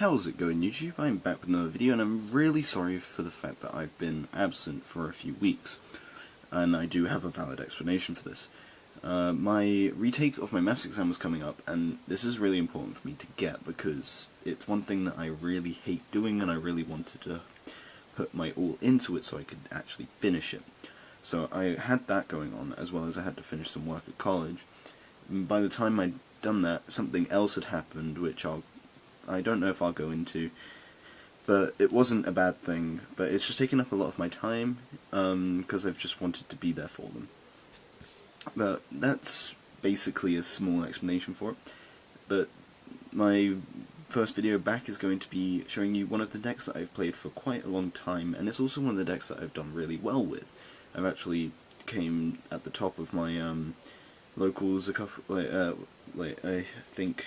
How's it going, YouTube? I'm back with another video, and I'm really sorry for the fact that I've been absent for a few weeks. And I do have a valid explanation for this. My retake of my maths exam was coming up, and this is really important for me to get because it's one thing that I really hate doing, and I really wanted to put my all into it so I could actually finish it. So I had that going on, as well as I had to finish some work at college. And by the time I'd done that, something else had happened, which I don't know if I'll go into, but it wasn't a bad thing, but it's just taken up a lot of my time, because I've just wanted to be there for them. But that's basically a small explanation for it. But my first video back is going to be showing you one of the decks that I've played for quite a long time, and it's also one of the decks that I've done really well with. I've actually came at the top of my locals a couple, I think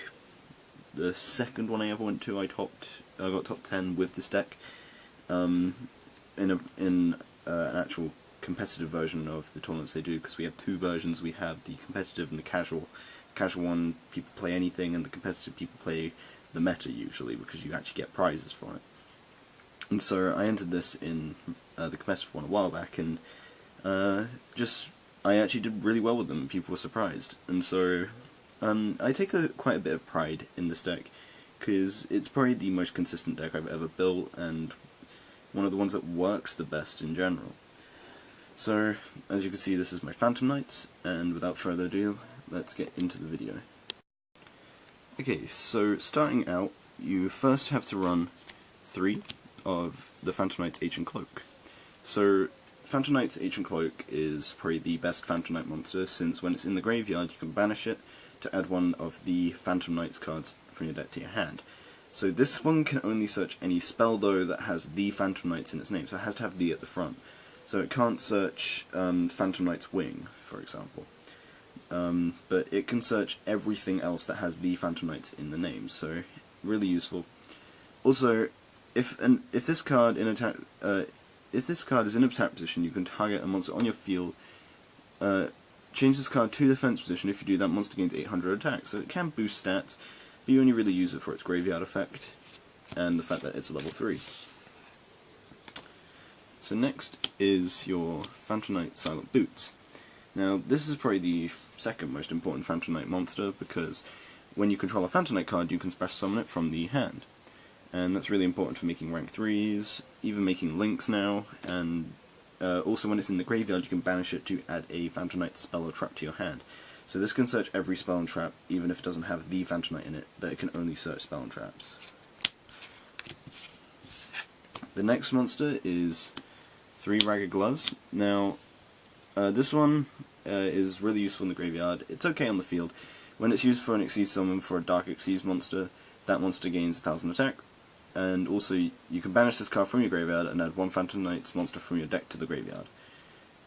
the second one I ever went to, I got top 10 with this deck, in an actual competitive version of the tournaments they do, because we have two versions. We have the competitive and the casual. The casual one, people play anything, and the competitive people play the meta usually, because you actually get prizes for it. And so I entered this in the competitive one a while back, and I actually did really well with them, and people were surprised. And so I take quite a bit of pride in this deck, because it's probably the most consistent deck I've ever built, and one of the ones that works the best in general. So, as you can see, this is my Phantom Knights, and without further ado, let's get into the video. Okay, so starting out, you first have to run 3 of the Phantom Knight's Ancient Cloak. So, Phantom Knight's Ancient Cloak is probably the best Phantom Knight monster, since when it's in the graveyard you can banish it to add one of the Phantom Knight's cards from your deck to your hand. So this one can only search any spell though that has the Phantom Knights in its name, so it has to have the at the front. So it can't search Phantom Knight's Wing, for example. But it can search everything else that has the Phantom Knights in the name, so really useful. Also, if this card in attack, if this card is in attack position, you can target a monster on your field. Change this card to defense position. If you do that, monster gains 800 attack. So it can boost stats, but you only really use it for its graveyard effect and the fact that it's a level 3. So next is your Phantom Knight Silent Boots. Now this is probably the second most important Phantom Knight monster, because when you control a Phantom Knight card you can special summon it from the hand. And that's really important for making rank 3s, even making links now, and also when it's in the graveyard you can banish it to add a Phantom Knight spell or trap to your hand. So this can search every spell and trap, even if it doesn't have the Phantom Knight in it, but it can only search spell and traps. The next monster is 3 Ragged Gloves. Now, this one is really useful in the graveyard. It's okay on the field. When it's used for an Xyz summon for a Dark Xyz monster, that monster gains 1000 attack. And also, you can banish this card from your graveyard and add one Phantom Knight's monster from your deck to the graveyard.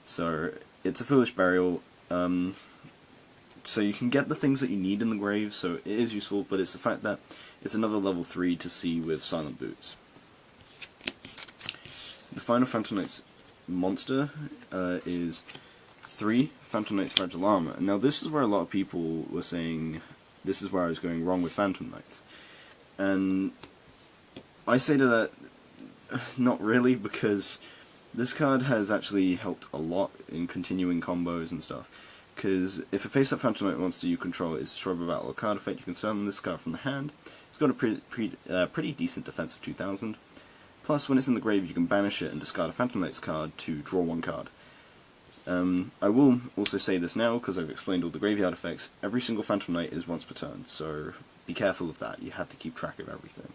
So, it's a Foolish Burial. So you can get the things that you need in the grave, so it is useful, but it's the fact that it's another level 3 to see with Silent Boots. The final Phantom Knight's monster is 3 Phantom Knight's Fragile Armor. Now this is where a lot of people were saying this is where I was going wrong with Phantom Knights. And I say to that, not really, because this card has actually helped a lot in continuing combos and stuff. Because if a face-up Phantom Knight monster you control is destroyed by battle or card effect, you can summon this card from the hand. It's got a pretty decent defense of 2000. Plus, when it's in the grave, you can banish it and discard a Phantom Knight's card to draw 1 card. I will also say this now, because I've explained all the graveyard effects. Every single Phantom Knight is once per turn, so be careful of that. You have to keep track of everything.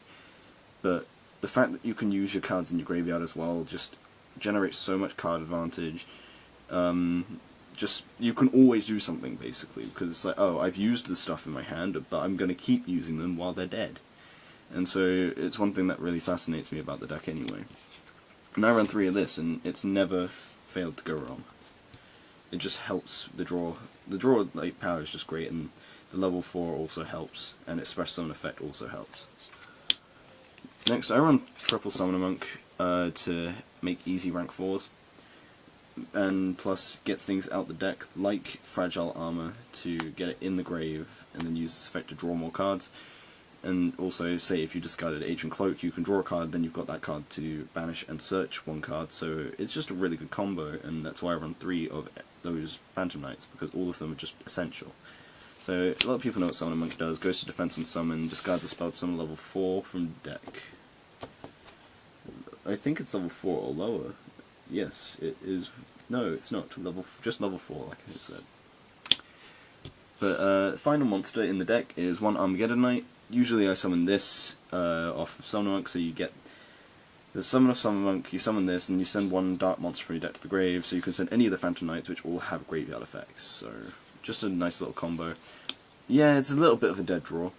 But the fact that you can use your cards in your graveyard as well just generates so much card advantage. You can always do something, basically, because it's like, oh, I've used this stuff in my hand, but I'm going to keep using them while they're dead. And so it's one thing that really fascinates me about the deck anyway. And I ran 3 of this, and it's never failed to go wrong. It just helps the draw. The draw power is just great, and the level 4 also helps, and its special summon effect also helps. Next, I run Triple Summoner Monk to make easy rank 4s. And plus gets things out the deck like Fragile Armor to get it in the grave and then use this effect to draw more cards. and also, say if you discarded Ancient Cloak, you can draw a card, then you've got that card to banish and search one card, so it's just a really good combo, and that's why I run 3 of those Phantom Knights, because all of them are just essential. So, a lot of people know what Summon a Monk does. Goes to defense and summon, discards a spell to summon level 4 from deck. I think it's level 4 or lower. Yes, it is. No, it's not. Just level 4, like I said. But final monster in the deck is one Armageddon Knight. Usually I summon this off of Summon Monk, so you get the summon of Summon Monk, you summon this, and you send one dark monster from your deck to the grave, so you can send any of the Phantom Knights, which all have graveyard effects. So, just a nice little combo. Yeah, it's a little bit of a dead draw,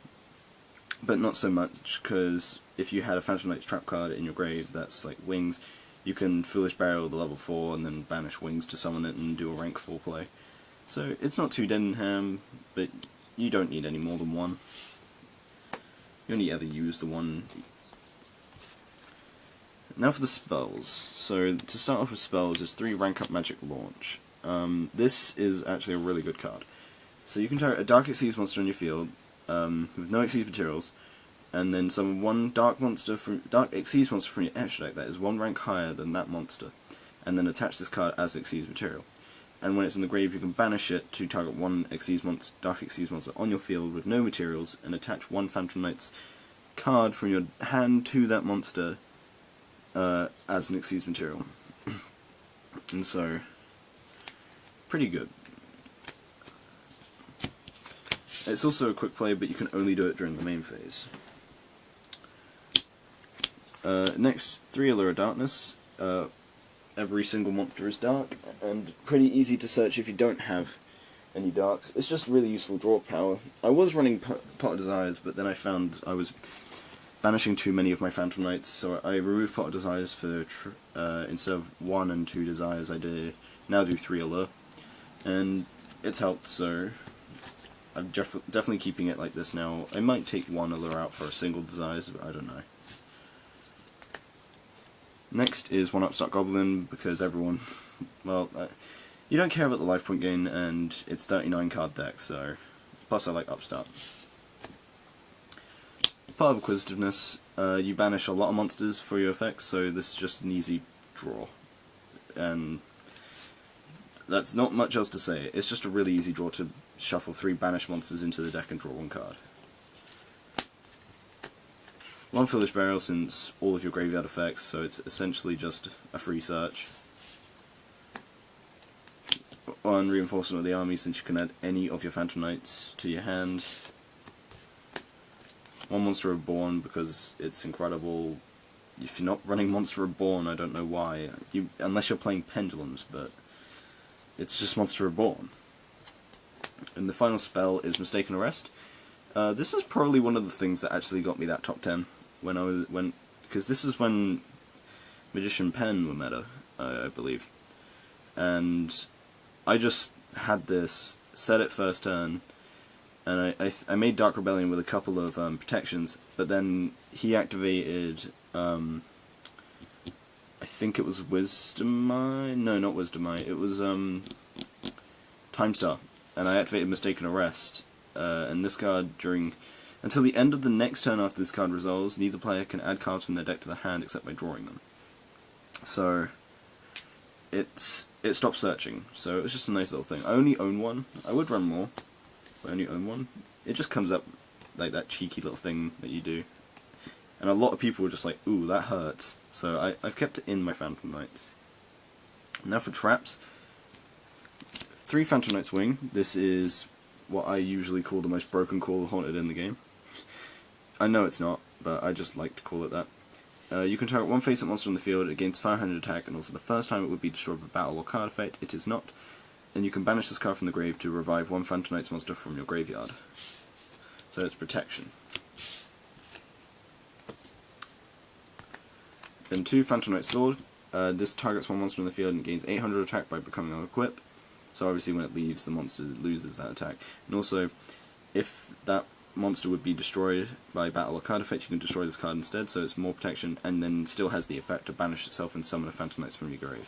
but not so much, because if you had a Phantom Knight's trap card in your grave that's like Wings, you can Foolish Burial the level 4 and then banish Wings to summon it and do a rank 4 play. So it's not too dead in ham, but you don't need any more than one. You only ever use the one. Now for the spells. So to start off with spells, there's 3 Rank Up Magic Launch. This is actually a really good card. So you can target a Dark Xyz monster on your field with no Xyz materials, and then summon one Dark Xyz monster from your extra deck that is 1 rank higher than that monster, and then attach this card as Xyz material. And when it's in the grave, you can banish it to target one Dark Xyz monster on your field with no materials, and attach one Phantom Knight's card from your hand to that monster as an Xyz material. And so, pretty good. It's also a quick play, but you can only do it during the main phase. Next, 3 Allure Darkness. Every single monster is dark, and pretty easy to search if you don't have any darks. It's just really useful draw power. I was running Pot of Desires, but then I found I was banishing too many of my Phantom Knights, so I removed Pot of Desires for, instead of 1 and 2 Desires, I now do 3 Allure. And it's helped, so I'm definitely keeping it like this now. I might take 1 Allure out for a single Desires, but I don't know. Next is 1 Upstart Goblin, because everyone, well, you don't care about the life point gain, and it's 39 card deck, so, plus I like Upstart. Part of Acquisitiveness, you banish a lot of monsters for your effects, so this is just an easy draw. And that's not much else to say, it's just a really easy draw to shuffle 3 banished monsters into the deck and draw 1 card. 1 Foolish Burial, since all of your graveyard effects, so it's essentially just a free search. 1 Reinforcement of the Army, since you can add any of your Phantom Knights to your hand. 1 Monster Reborn, because it's incredible. If you're not running Monster Reborn, I don't know why. Unless you're playing Pendulums, but it's just Monster Reborn. And the final spell is Mistaken Arrest. This is probably one of the things that actually got me that top 10 because this is when Magician Pen were meta, I believe, and I just had this set it first turn, and I made Dark Rebellion with a couple of protections, but then he activated I think it was Wisdom Eye? No, not Wisdom Eye. It was Time Star, and I activated Mistaken Arrest. And this card, until the end of the next turn after this card resolves, neither player can add cards from their deck to the hand except by drawing them. So, it stops searching, so it was just a nice little thing. I only own 1. I would run more, but I only own 1. It just comes up like that cheeky little thing that you do. And a lot of people were just like, ooh, that hurts. So I've kept it in my Phantom Knights. Now for traps. 3 Phantom Knights Wing. This is what I usually call the most broken call haunted in the game. I know it's not, but I just like to call it that. You can target 1 face-up monster on the field, it gains 500 attack, and also the first time it would be destroyed by battle or card effect, it is not. And you can banish this card from the grave to revive 1 Phantom Knights monster from your graveyard. So it's protection. Then 2 Phantom Knight Sword. This targets 1 monster on the field and gains 800 attack by becoming on equip. So obviously when it leaves, the monster loses that attack. And also, if that monster would be destroyed by battle or card effect, you can destroy this card instead, so it's more protection, and then still has the effect to banish itself and summon a Phantom Knights from your grave.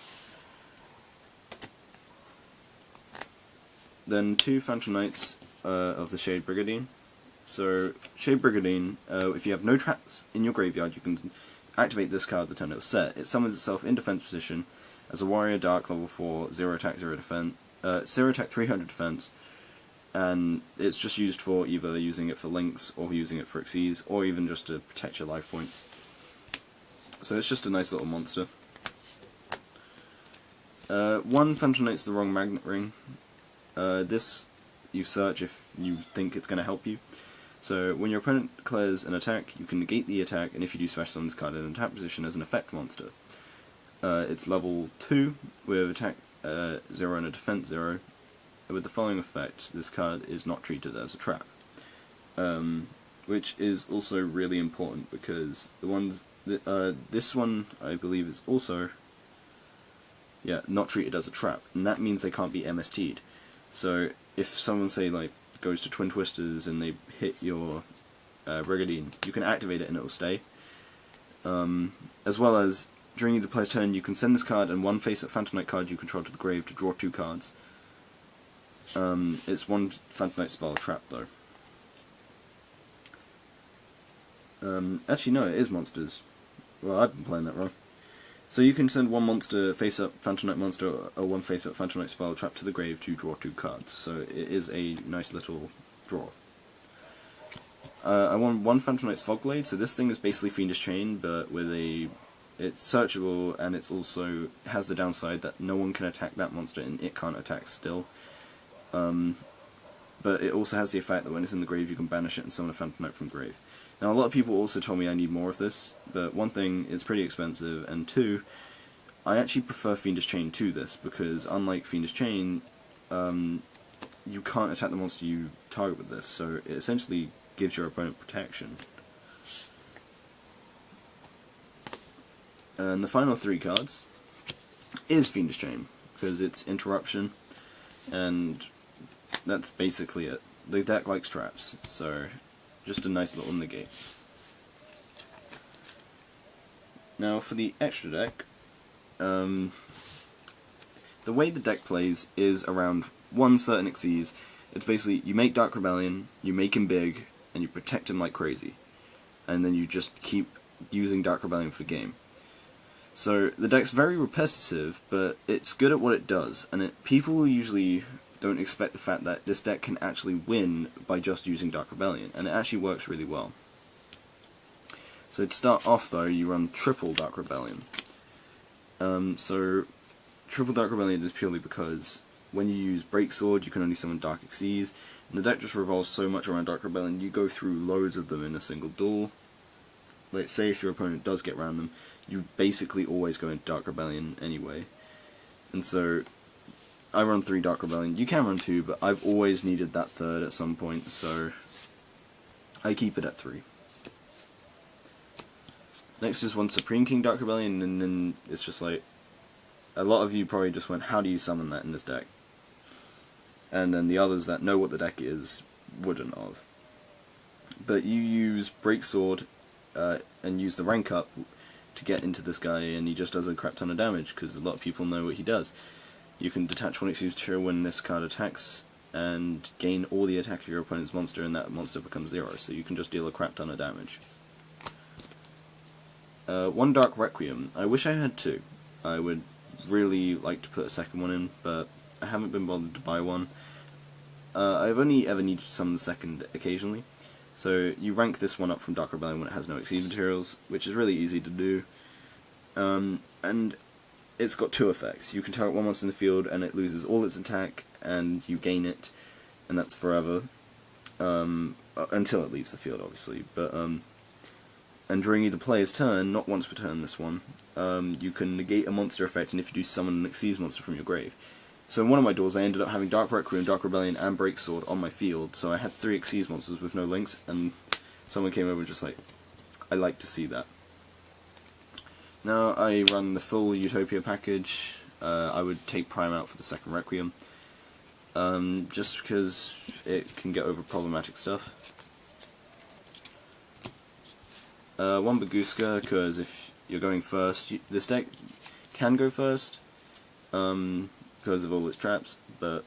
Then 2 Phantom Knights of the Shade Brigandine. So, Shade Brigandine, if you have no traps in your graveyard, you can activate this card the turn it was set. It summons itself in defense position as a warrior dark level 4, 0 attack, 0 defense, 0 attack, 300 defense, and it's just used for either using it for links, or using it for Xyz, or even just to protect your life points. So it's just a nice little monster. One Phantom Knight's the wrong magnet ring. This you search if you think it's going to help you. So when your opponent declares an attack, you can negate the attack, and if you do smash summon this card in an attack position as an effect monster. It's level 2 with attack 0 and a defense 0. With the following effect, this card is not treated as a trap. Which is also really important because the ones this one I believe is also not treated as a trap, and that means they can't be MST'd. So if someone, say, like, goes to Twin Twisters and they hit your Brigandine, you can activate it and it will stay. As well as, during the player's turn, you can send this card and one face-up Phantom Knight card you control to the grave to draw 2 cards. It's one Phantom Knight spell trap, though. Actually, no, it is monsters. Well, I've been playing that wrong. So you can send one monster face-up Phantom Knight monster or one face-up Phantom Knight spell trap to the grave to draw 2 cards. So it is a nice little draw. I want one Phantom Knight's Fog Blade. So this thing is basically Fiendish Chain, but with a... It's searchable, and it's also has the downside that no one can attack that monster and it can't attack still. But it also has the effect that when it's in the grave you can banish it and summon a Phantom Knight from grave. Now, a lot of people also told me I need more of this, but one thing, it's pretty expensive, and two, I actually prefer Fiendish Chain to this, because unlike Fiendish Chain, you can't attack the monster you target with this, so it essentially gives your opponent protection. And the final 3 cards is Fiendish Chain, because it's Interruption, and that's basically it. The deck likes traps, so just a nice little negate. Now for the extra deck, the way the deck plays is around one certain Xyz. It's basically, you make Dark Rebellion, you make him big, and you protect him like crazy. And then you just keep using Dark Rebellion for the game. So the deck's very repetitive, but it's good at what it does, and people usually don't expect the fact that this deck can actually win by just using Dark Rebellion, and it actually works really well. So to start off though, you run triple Dark Rebellion. So triple Dark Rebellion is purely because when you use Breaksword you can only summon Dark Xyz, and the deck just revolves so much around Dark Rebellion, you go through loads of them in a single duel. Let's say if your opponent does get around them, you basically always go into Dark Rebellion anyway. And so I run 3 Dark Rebellion. You can run 2, but I've always needed that third at some point, so I keep it at 3. Next is one Supreme King Dark Rebellion, and then it's just like, a lot of you probably just went, how do you summon that in this deck? And then the others that know what the deck is wouldn't have. But you use Breaksword and use the rank up to get into this guy, and he just does a crap ton of damage, because a lot of people know what he does. You can detach one Xyz material when this card attacks, and gain all the attack of your opponent's monster, and that monster becomes 0, so you can just deal a crap ton of damage. One Dark Requiem. I wish I had 2. I would really like to put a second one in, but I haven't been bothered to buy one. I've only ever needed to summon the second occasionally. So you rank this one up from Dark Rebellion when it has no Xyz materials, which is really easy to do. And it's got 2 effects. You can target one monster in the field and it loses all its attack, and you gain it, and that's forever. Until it leaves the field, obviously. But and during either player's turn, not once per turn this one, you can negate a monster effect, and if you do, summon an Xyz monster from your grave. So in one of my duels I ended up having Dark Requiem, Dark Rebellion, and Breaksword on my field, so I had 3 Xyz monsters with no links, and someone came over just like, I like to see that. Now I run the full Utopia package. I would take Prime out for the second Requiem, just because it can get over problematic stuff. One Baguska, because if you're going first, this deck can go first, because of all its traps, but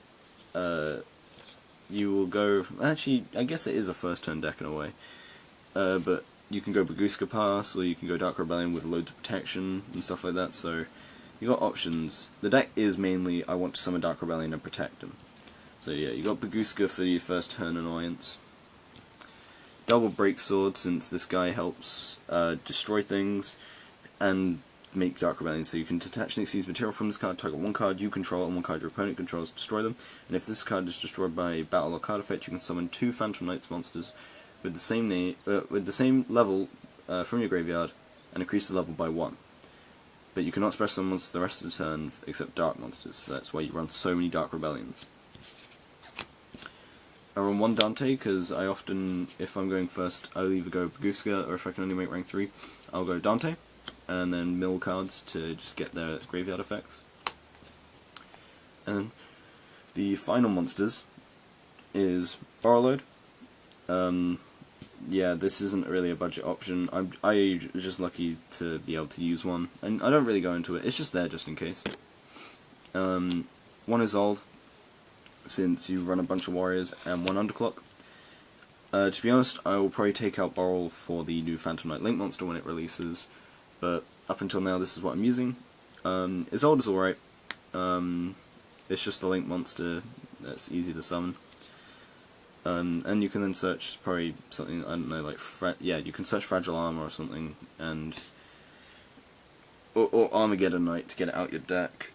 you will go... Actually, I guess it is a first turn deck in a way. But you can go Baguska Pass, or you can go Dark Rebellion with loads of protection and stuff like that, so you got options. The deck is mainly, I want to summon Dark Rebellion and protect them. So yeah, you got Baguska for your first turn annoyance. Double Break Sword, since this guy helps destroy things and make Dark Rebellion, so you can detach and seize material from this card, target one card you control and one card your opponent controls, destroy them, and if this card is destroyed by battle or card effect, you can summon 2 Phantom Knights monsters with the same level from your graveyard and increase the level by 1. But you cannot special summon monsters the rest of the turn except Dark monsters, so that's why you run so many Dark Rebellions. I run 1 Dante because I often, if I'm going first, I'll either go Baguska, or if I can only make rank 3, I'll go Dante, and then mill cards to just get their graveyard effects. And the final monsters is Borrowload. Yeah, this isn't really a budget option. I'm just lucky to be able to use one, and I don't really go into it. It's just there just in case. 1 is old, since you run a bunch of warriors and 1 underclock. To be honest, I will probably take out Borrel for the new Phantom Knight Link monster when it releases, but up until now this is what I'm using. Its old is alright. It's just a Link monster that's easy to summon. And you can then search probably something, I don't know, like, you can search Fragile Armor or something, and or Armageddon Knight to get it out your deck.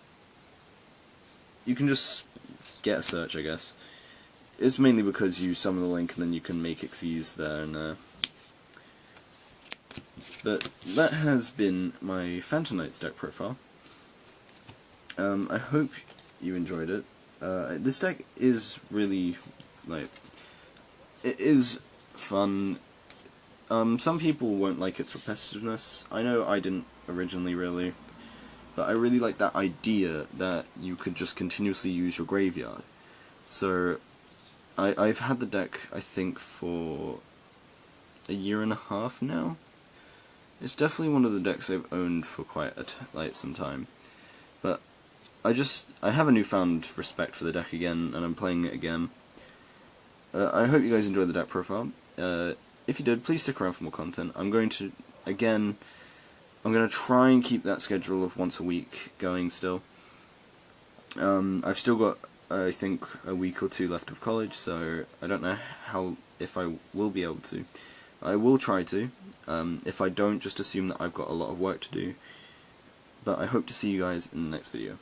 You can just get a search, I guess. It's mainly because you summon the Link and then you can make Xyz there and there. But that has been my Phantom Knights deck profile. I hope you enjoyed it. This deck is really, like, it is fun. Some people won't like its repetitiveness. I know I didn't originally really, but I really like that idea that you could just continuously use your graveyard. So I've had the deck, I think, for a year and a half now. It's definitely one of the decks I've owned for quite some time. But I have a newfound respect for the deck again, and I'm playing it again. I hope you guys enjoyed the deck profile. If you did, please stick around for more content. I'm going to try and keep that schedule of once a week going still. I've still got, I think, a week or 2 left of college, so I don't know if I will be able to. I will try to. If I don't, just assume that I've got a lot of work to do. But I hope to see you guys in the next video.